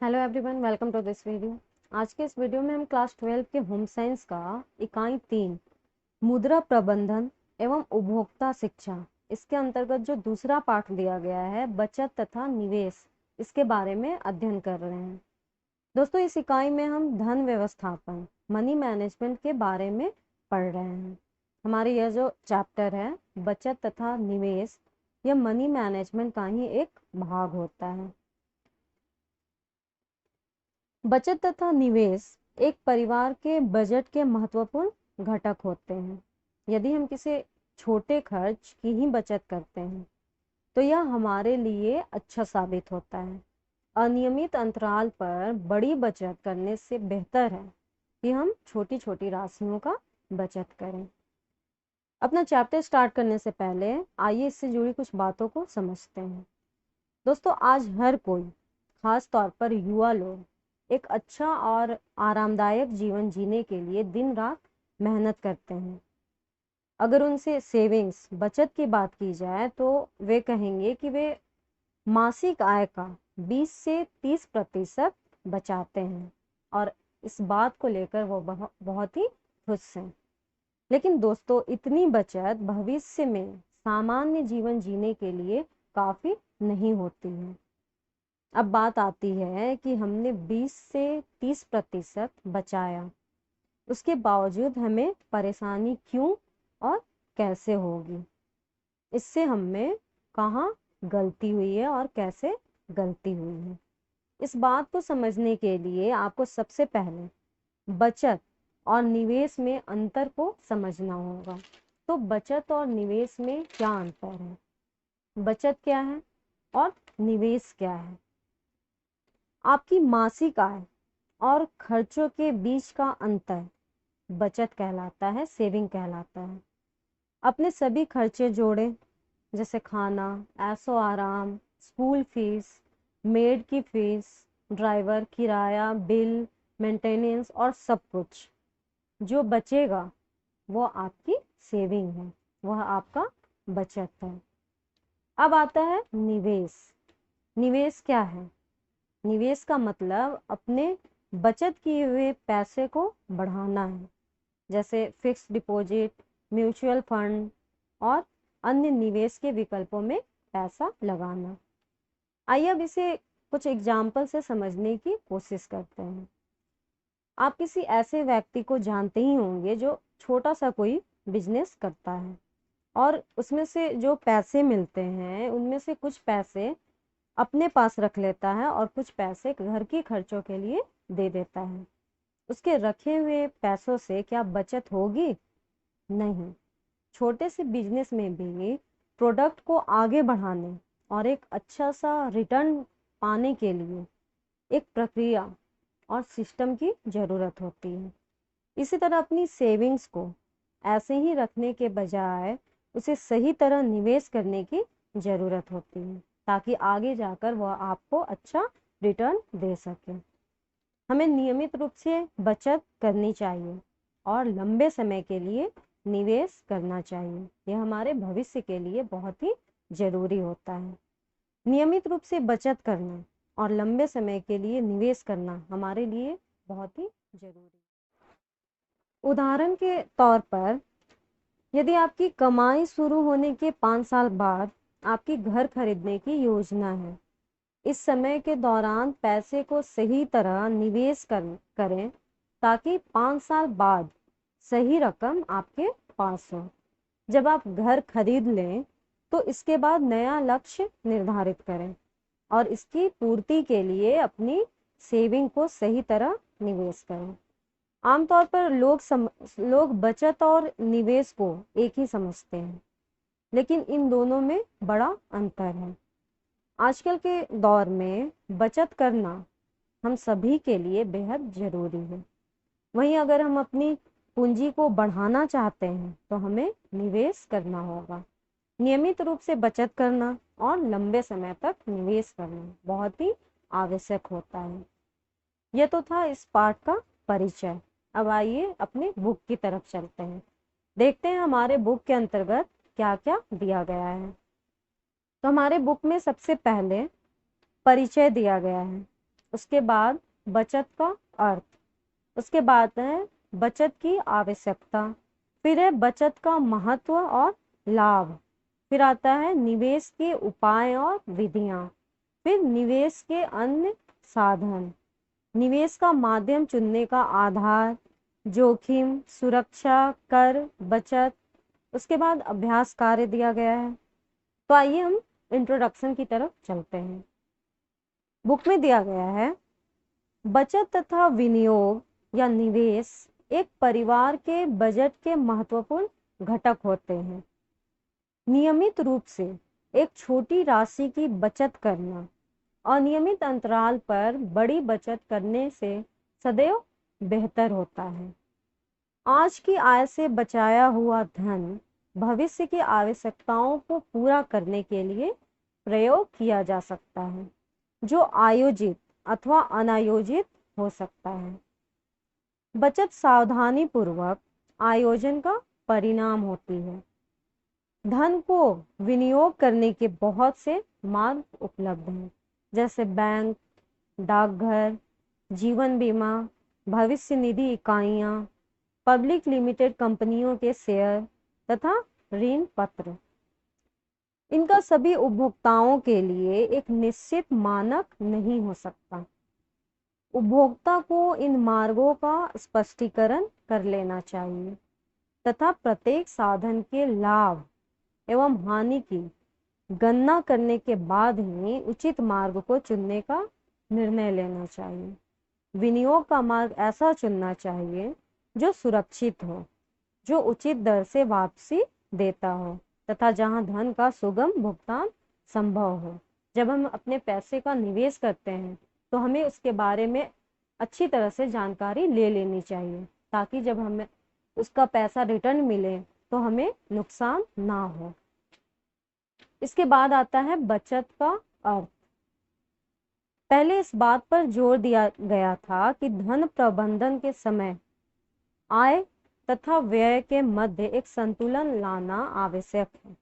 Hello everyone, welcome to this video. आज के इस वीडियो में हम क्लास 12 के होम साइंस का इकाई 3 मुद्रा प्रबंधन एवं उपभोक्ता शिक्षा, इसके अंतर्गत जो दूसरा पाठ दिया गया है बचत तथा निवेश, इसके बारे में अध्ययन कर रहे हैं। दोस्तों, इस इकाई में हम धन व्यवस्थापन, मनी मैनेजमेंट के बारे में पढ़ रहे हैं। हमारे यह जो चैप्टर है बचत तथा निवेश, यह मनी मैनेजमेंट का ही एक भाग होता है। बचत तथा निवेश एक परिवार के बजट के महत्वपूर्ण घटक होते हैं। यदि हम किसी छोटे खर्च की ही बचत करते हैं तो यह हमारे लिए अच्छा साबित होता है। अनियमित अंतराल पर बड़ी बचत करने से बेहतर है कि हम छोटी छोटी राशियों का बचत करें। अपना चैप्टर स्टार्ट करने से पहले आइए इससे जुड़ी कुछ बातों को समझते हैं। दोस्तों, आज हर कोई, खास तौर पर युवा लोग, एक अच्छा और आरामदायक जीवन जीने के लिए दिन रात मेहनत करते हैं। अगर उनसे सेविंग्स, बचत की बात की जाए तो वे कहेंगे कि वे मासिक आय का 20 से 30% बचाते हैं और इस बात को लेकर वो बहुत ही खुश हैं। लेकिन दोस्तों, इतनी बचत भविष्य में सामान्य जीवन जीने के लिए काफी नहीं होती है। अब बात आती है कि हमने 20 से 30% बचाया, उसके बावजूद हमें परेशानी क्यों और कैसे होगी। इससे हमें कहाँ गलती हुई है और कैसे गलती हुई है। इस बात को समझने के लिए आपको सबसे पहले बचत और निवेश में अंतर को समझना होगा। तो बचत और निवेश में क्या अंतर है, बचत क्या है और निवेश क्या है। आपकी मासिक आय और खर्चों के बीच का अंतर बचत कहलाता है, सेविंग कहलाता है। अपने सभी खर्चे जोड़ें, जैसे खाना, ऐशो आराम, स्कूल फीस, मेड की फीस, ड्राइवर किराया, बिल, मेंटेनेंस और सब कुछ। जो बचेगा वो आपकी सेविंग है, वह आपका बचत है। अब आता है निवेश। निवेश क्या है? निवेश का मतलब अपने बचत किए हुए पैसे को बढ़ाना है, जैसे फिक्स डिपॉजिट, म्यूचुअल फंड और अन्य निवेश के विकल्पों में पैसा लगाना। आइए अब इसे कुछ एग्जाम्पल से समझने की कोशिश करते हैं। आप किसी ऐसे व्यक्ति को जानते ही होंगे जो छोटा सा कोई बिजनेस करता है और उसमें से जो पैसे मिलते हैं उनमें से कुछ पैसे अपने पास रख लेता है और कुछ पैसे घर की खर्चों के लिए दे देता है। उसके रखे हुए पैसों से क्या बचत होगी? नहीं। छोटे से बिजनेस में भी प्रोडक्ट को आगे बढ़ाने और एक अच्छा सा रिटर्न पाने के लिए एक प्रक्रिया और सिस्टम की जरूरत होती है। इसी तरह अपनी सेविंग्स को ऐसे ही रखने के बजाय उसे सही तरह निवेश करने की जरूरत होती है, ताकि आगे जाकर वह आपको अच्छा रिटर्न दे सके। हमें नियमित रूप से बचत करनी चाहिए और लंबे समय के लिए निवेश करना चाहिए। यह हमारे भविष्य के लिए बहुत ही जरूरी होता है। नियमित रूप से बचत करना और लंबे समय के लिए निवेश करना हमारे लिए बहुत ही जरूरी है। उदाहरण के तौर पर, यदि आपकी कमाई शुरू होने के 5 साल बाद आपकी घर खरीदने की योजना है, इस समय के दौरान पैसे को सही तरह निवेश करें ताकि 5 साल बाद सही रकम आपके पास हो। जब आप घर खरीद लें तो इसके बाद नया लक्ष्य निर्धारित करें और इसकी पूर्ति के लिए अपनी सेविंग को सही तरह निवेश करें। आमतौर पर लोग बचत और निवेश को एक ही समझते हैं, लेकिन इन दोनों में बड़ा अंतर है। आजकल के दौर में बचत करना हम सभी के लिए बेहद जरूरी है। वहीं अगर हम अपनी पूंजी को बढ़ाना चाहते हैं तो हमें निवेश करना होगा। नियमित रूप से बचत करना और लंबे समय तक निवेश करना बहुत ही आवश्यक होता है। यह तो था इस पाठ का परिचय। अब आइए अपने बुक की तरफ चलते हैं, देखते हैं हमारे बुक के अंतर्गत क्या क्या दिया गया है। तो हमारे बुक में सबसे पहले परिचय दिया गया है। उसके बाद बचत का अर्थ, उसके बाद है बचत की आवश्यकता, फिर है बचत का महत्व और लाभ, फिर आता है निवेश के उपाय और विधियां, फिर निवेश के अन्य साधन, निवेश का माध्यम चुनने का आधार, जोखिम, सुरक्षा, कर, बचत, उसके बाद अभ्यास कार्य दिया गया है। तो आइए हम इंट्रोडक्शन की तरफ चलते हैं। बुक में दिया गया है, बचत तथा विनियोग या निवेश एक परिवार के बजट के महत्वपूर्ण घटक होते हैं। नियमित रूप से एक छोटी राशि की बचत करना अनियमित अंतराल पर बड़ी बचत करने से सदैव बेहतर होता है। आज की आय से बचाया हुआ धन भविष्य की आवश्यकताओं को पूरा करने के लिए प्रयोग किया जा सकता है, जो आयोजित अथवा अनायोजित हो सकता है। बचत सावधानी पूर्वक आयोजन का परिणाम होती है। धन को विनियोग करने के बहुत से मार्ग उपलब्ध हैं, जैसे बैंक, डाकघर, जीवन बीमा, भविष्य निधि इकाइयां, पब्लिक लिमिटेड कंपनियों के शेयर तथा ऋण पत्र। इनका सभी उपभोक्ताओं के लिए एक निश्चित मानक नहीं हो सकता। उपभोक्ता को इन मार्गों का स्पष्टीकरण कर लेना चाहिए तथा प्रत्येक साधन के लाभ एवं हानि की गणना करने के बाद ही उचित मार्ग को चुनने का निर्णय लेना चाहिए। विनियोग का मार्ग ऐसा चुनना चाहिए जो सुरक्षित हो, जो उचित दर से वापसी देता हो तथा जहां धन का सुगम भुगतान संभव हो। जब हम अपने पैसे का निवेश करते हैं तो हमें उसके बारे में अच्छी तरह से जानकारी ले लेनी चाहिए, ताकि जब हमें उसका पैसा रिटर्न मिले तो हमें नुकसान ना हो। इसके बाद आता है बचत का अर्थ। पहले इस बात पर जोर दिया गया था कि धन प्रबंधन के समय आय तथा व्यय के मध्य एक संतुलन लाना आवश्यक है।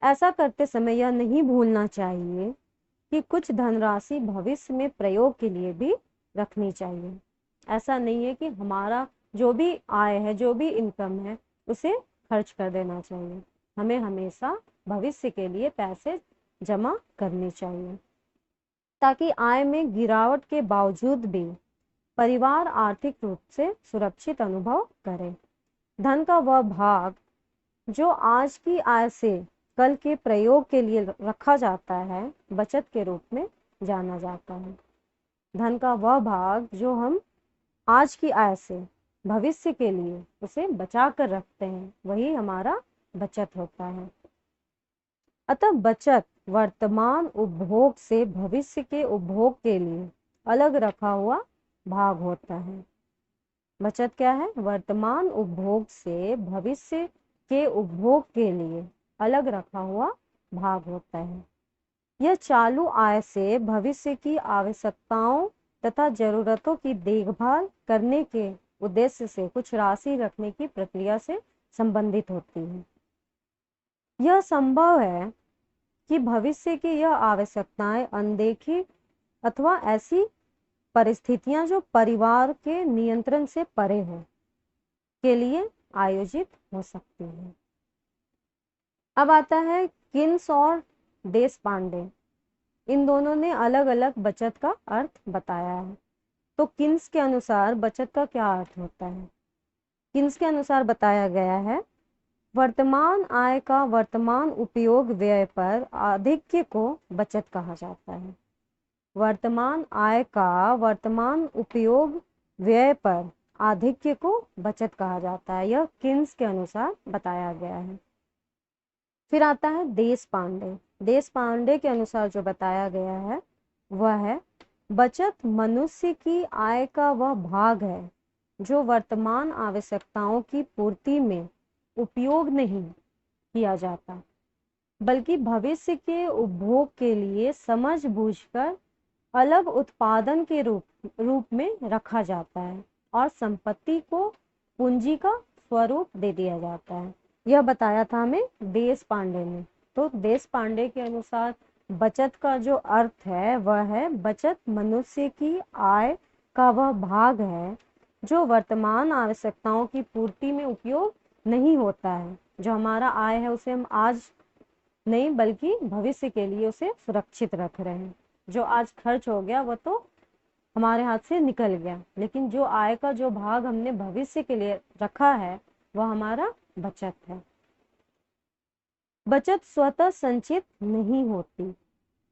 ऐसा करते समय यह नहीं भूलना चाहिए कि कुछ धनराशि भविष्य में प्रयोग के लिए भी रखनी चाहिए। ऐसा नहीं है कि हमारा जो भी आय है, जो भी इनकम है, उसे खर्च कर देना चाहिए। हमें हमेशा भविष्य के लिए पैसे जमा करने चाहिए, ताकि आय में गिरावट के बावजूद भी परिवार आर्थिक रूप से सुरक्षित अनुभव करे। धन का वह भाग जो आज की आय से कल के प्रयोग के लिए रखा जाता है, बचत के रूप में जाना जाता है। धन का वह भाग जो हम आज की आय से भविष्य के लिए उसे बचा कर रखते हैं, वही हमारा बचत होता है। अतः बचत वर्तमान उपभोग से भविष्य के उपभोग के लिए अलग रखा हुआ भाग होता है। बचत क्या है? वर्तमान उपभोग से भविष्य के उपभोग के लिए अलग रखा हुआ भाग होता है। यह चालू आय से भविष्य की आवश्यकताओं तथा जरूरतों की देखभाल करने के उद्देश्य से कुछ राशि रखने की प्रक्रिया से संबंधित होती है। यह संभव है कि भविष्य की यह आवश्यकताएं अनदेखी अथवा ऐसी परिस्थितियां जो परिवार के नियंत्रण से परे हो के लिए आयोजित हो सकती है। अब आता है किन्स और देशपांडे। इन दोनों ने अलग अलग बचत का अर्थ बताया है। तो किन्स के अनुसार बचत का क्या अर्थ होता है? किन्स के अनुसार बताया गया है, वर्तमान आय का वर्तमान उपयोग व्यय पर आधिक्य को बचत कहा जाता है। वर्तमान आय का वर्तमान उपयोग व्यय पर आधिक्य को बचत कहा जाता है। यह किन्स के अनुसार बताया गया है। फिर आता है देशपांडे। देशपांडे के अनुसार जो बताया गया है वह है, बचत मनुष्य की आय का वह भाग है जो वर्तमान आवश्यकताओं की पूर्ति में उपयोग नहीं किया जाता, बल्कि भविष्य के उपभोग के लिए समझ बूझकर अलग उत्पादन के रूप में रखा जाता है और संपत्ति को पूंजी का स्वरूप दे दिया जाता है। यह बताया था हमें देशपांडे ने। तो देशपांडे के अनुसार बचत का जो अर्थ है वह है बचत मनुष्य की आय का वह भाग है जो वर्तमान आवश्यकताओं की पूर्ति में उपयोग नहीं होता है। जो हमारा आय है उसे हम आज नहीं बल्कि भविष्य के लिए उसे सुरक्षित रख रहे हैं। जो आज खर्च हो गया वो तो हमारे हाथ से निकल गया, लेकिन जो आय का जो भाग हमने भविष्य के लिए रखा है वह हमारा बचत है। बचत स्वतः संचित नहीं होती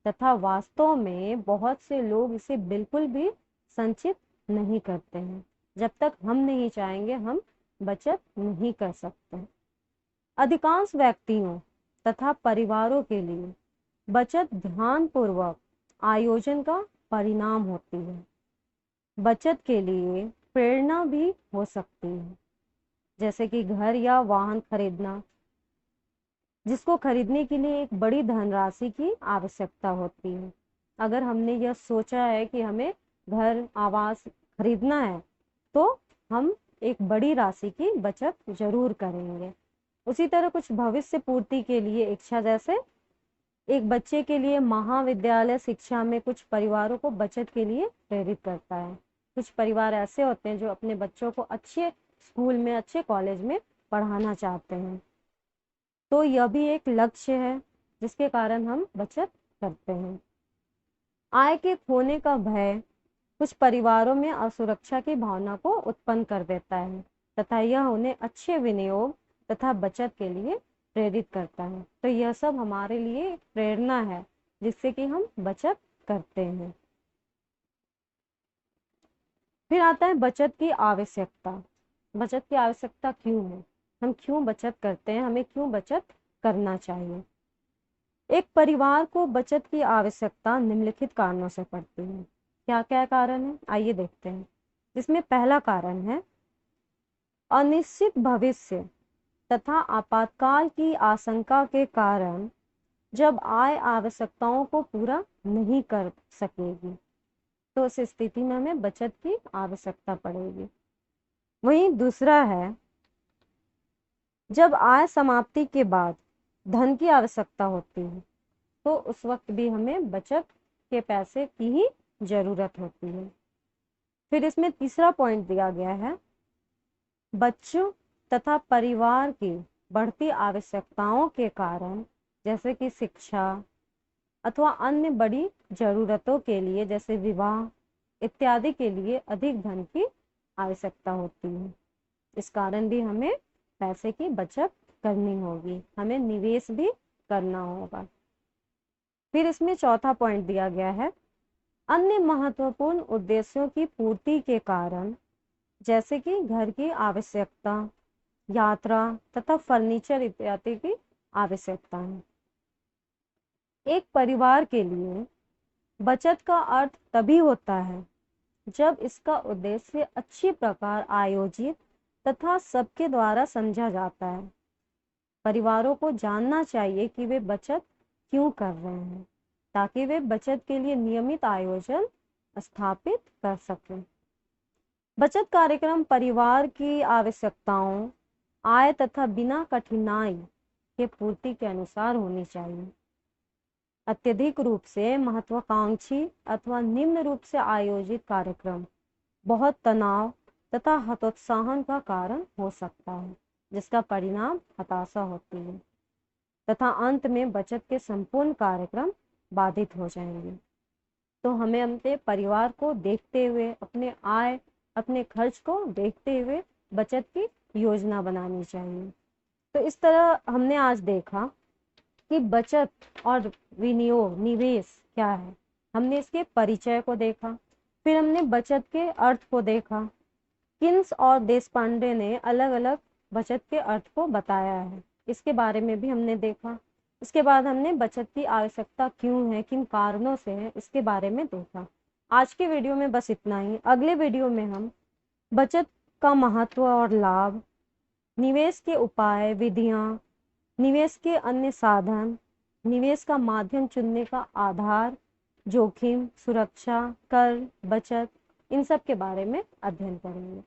तथा वास्तव में बहुत से लोग इसे बिल्कुल भी संचित नहीं करते हैं। जब तक हम नहीं चाहेंगे हम बचत नहीं कर सकते। अधिकांश व्यक्तियों तथा परिवारों के लिए बचत ध्यानपूर्वक आयोजन का परिणाम होती है। बचत के लिए प्रेरणा भी हो सकती है, जैसे कि घर या वाहन खरीदना, जिसको खरीदने के लिए एक बड़ी धनराशि की आवश्यकता होती है। अगर हमने यह सोचा है कि हमें घर आवास खरीदना है तो हम एक बड़ी राशि की बचत जरूर करेंगे। उसी तरह कुछ भविष्य पूर्ति के लिए इच्छा, जैसे एक बच्चे के लिए महाविद्यालय शिक्षा में कुछ परिवारों को बचत के लिए प्रेरित करता है। कुछ परिवार ऐसे होते हैं जो अपने बच्चों को अच्छे स्कूल में अच्छे कॉलेज में पढ़ाना चाहते हैं, तो यह भी एक लक्ष्य है जिसके कारण हम बचत करते हैं। आय के खोने का भय कुछ परिवारों में असुरक्षा की भावना को उत्पन्न कर देता है तथा यह उन्हें अच्छे विनियोग तथा बचत के लिए प्रेरित करता है। तो यह सब हमारे लिए एक प्रेरणा है जिससे कि हम बचत करते हैं। फिर आता है बचत की आवश्यकता। बचत की आवश्यकता क्यों है, हम क्यों बचत करते हैं, हमें क्यों बचत करना चाहिए। एक परिवार को बचत की आवश्यकता निम्नलिखित कारणों से पड़ती है। क्या क्या कारण है, आइए देखते हैं। इसमें पहला कारण है अनिश्चित भविष्य तथा आपातकाल की आशंका के कारण जब आय आवश्यकताओं को पूरा नहीं कर सकेगी तो उस स्थिति में हमें बचत की आवश्यकता पड़ेगी। वहीं दूसरा है जब आय समाप्ति के बाद धन की आवश्यकता होती है तो उस वक्त भी हमें बचत के पैसे की ही जरूरत होती है। फिर इसमें तीसरा पॉइंट दिया गया है बच्चों तथा परिवार की बढ़ती आवश्यकताओं के कारण, जैसे कि शिक्षा अथवा अन्य बड़ी जरूरतों के लिए जैसे विवाह इत्यादि के लिए अधिक धन की आवश्यकता होती है। इस कारण भी हमें पैसे की बचत करनी होगी, हमें निवेश भी करना होगा। फिर इसमें चौथा पॉइंट दिया गया है अन्य महत्वपूर्ण उद्देश्यों की पूर्ति के कारण, जैसे कि घर की आवश्यकता, यात्रा तथा फर्नीचर इत्यादि की आवश्यकता है। एक परिवार के लिए बचत का अर्थ तभी होता है जब इसका उद्देश्य अच्छी प्रकार आयोजित तथा सबके द्वारा समझा जाता है। परिवारों को जानना चाहिए कि वे बचत क्यों कर रहे हैं ताकि वे बचत के लिए नियमित आयोजन स्थापित कर सकें। बचत कार्यक्रम परिवार की आवश्यकताओं, आय तथा बिना कठिनाई के पूर्ति के अनुसार होनी चाहिए। अत्यधिक रूप से महत्वाकांक्षी अथवा निम्न रूप से आयोजित कार्यक्रम बहुत तनाव तथा हतोत्साहन का कारण हो सकता है, जिसका परिणाम हताशा होती है तथा अंत में बचत के संपूर्ण कार्यक्रम बाधित हो जाएंगे। तो हमें अपने परिवार को देखते हुए, अपने आय अपने खर्च को देखते हुए बचत की योजना बनानी चाहिए। तो इस तरह हमने आज देखा कि बचत और विनियोग निवेश क्या है। हमने इसके परिचय को देखा, फिर हमने बचत के अर्थ को देखा। किन्स और देशपांडे ने अलग अलग बचत के अर्थ को बताया है, इसके बारे में भी हमने देखा। इसके बाद हमने बचत की आवश्यकता क्यों है, किन कारणों से है, इसके बारे में देखा। आज के वीडियो में बस इतना ही। अगले वीडियो में हम बचत का महत्व और लाभ, निवेश के उपाय विधियां, निवेश के अन्य साधन, निवेश का माध्यम चुनने का आधार, जोखिम, सुरक्षा, कर, बचत, इन सब के बारे में अध्ययन करेंगे।